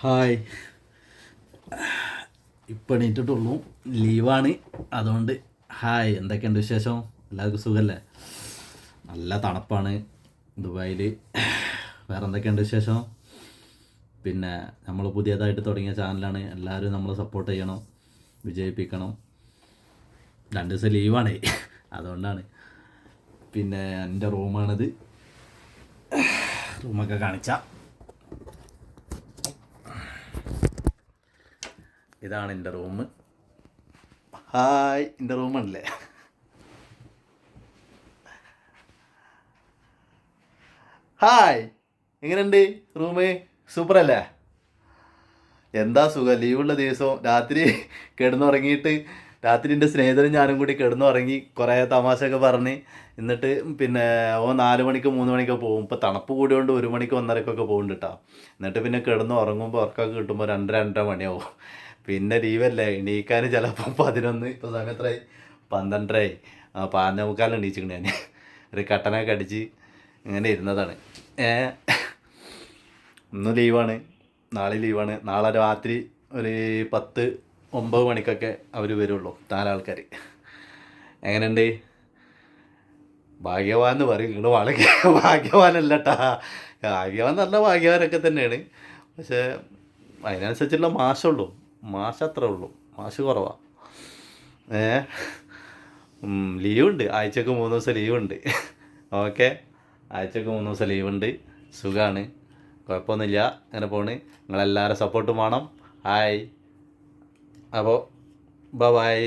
Hi, ഇപ്പം എണീറ്റിട്ടുള്ളൂ, ലീവാണ്. അതുകൊണ്ട് ഹായ്, എന്തൊക്കെയുണ്ട് വിശേഷം? എല്ലാവർക്കും സുഖമല്ലേ? നല്ല തണുപ്പാണ് ദുബായിൽ. വേറെ എന്തൊക്കെയുണ്ട് വിശേഷം? പിന്നെ നമ്മൾ പുതിയതായിട്ട് തുടങ്ങിയ ചാനലാണ്, എല്ലാവരും നമ്മൾ സപ്പോർട്ട് ചെയ്യണം, വിജയിപ്പിക്കണം. 2 ദിവസം ലീവാണ്, അതുകൊണ്ടാണ്. പിന്നെ എൻ്റെ റൂമാണിത്, റൂമൊക്കെ കാണിച്ചാൽ ഇതാണ് എൻ്റെ റൂം. ഹായ്, എൻ്റെ റൂമാണല്ലേ? ഹായ്, എങ്ങനെയുണ്ട് റൂം? സൂപ്പറല്ലേ? എന്താ സുഖം. ലീവുള്ള ദിവസവും രാത്രി കിടന്നുറങ്ങിയിട്ട്, രാത്രി എൻ്റെ സ്നേഹിതരും ഞാനും കൂടി കിടന്നുറങ്ങി, കുറേ തമാശയൊക്കെ പറഞ്ഞ്, എന്നിട്ട് പിന്നെ 4 മണിക്ക് 3 മണിക്ക് പോകും. ഇപ്പോൾ തണുപ്പ് കൂടിയോണ്ട് 1 മണിക്ക് 1:30ക്കൊക്കെ പോകുന്നുണ്ട് കേട്ടോ. എന്നിട്ട് പിന്നെ ഉറങ്ങുമ്പോൾ ഉറക്കമൊക്കെ കിട്ടുമ്പോൾ 2-2:30 മണിയാവും. പിന്നെ ലീവല്ലേ, എണീക്കാൻ ചിലപ്പോൾ 11, ഇപ്പോൾ സമയത്തായി 12:30. 11:45 എണീച്ചിട്ടുണ്ട് ഞാൻ. ഒരു കട്ടനൊക്കെ അടിച്ച് ഇങ്ങനെ ഇരുന്നതാണ്. ഇന്ന് ലീവാണ്, നാളെ ലീവാണ്. നാളെ രാത്രി ഒരു 10-9 മണിക്കൊക്കെ അവർ വരുള്ളൂ, 4 ആൾക്കാർ. എങ്ങനെയുണ്ട്? ഭാഗ്യവാൻ എന്ന് പറയും നിങ്ങൾ. വളരെ ഭാഗ്യവാനല്ല കേട്ടാ. ഭാഗ്യവാൻ നല്ല ഭാഗ്യവാനൊക്കെ തന്നെയാണ്, പക്ഷേ അതിനനുസരിച്ചുള്ള മാസമുള്ളൂ. മാസം അത്രേ ഉള്ളൂ, മാസം കുറവാണ്. ലീവുണ്ട്, ആഴ്ചക്ക് 3 ദിവസം ലീവുണ്ട്. ഓക്കെ, ആഴ്ചക്ക് 3 ദിവസം ലീവുണ്ട്. സുഖമാണ്, കുഴപ്പമൊന്നുമില്ല, അങ്ങനെ പോണ്. നിങ്ങളെല്ലാവരും സപ്പോർട്ടും വേണം. ഹായ്, അപ്പോൾ ബൈ.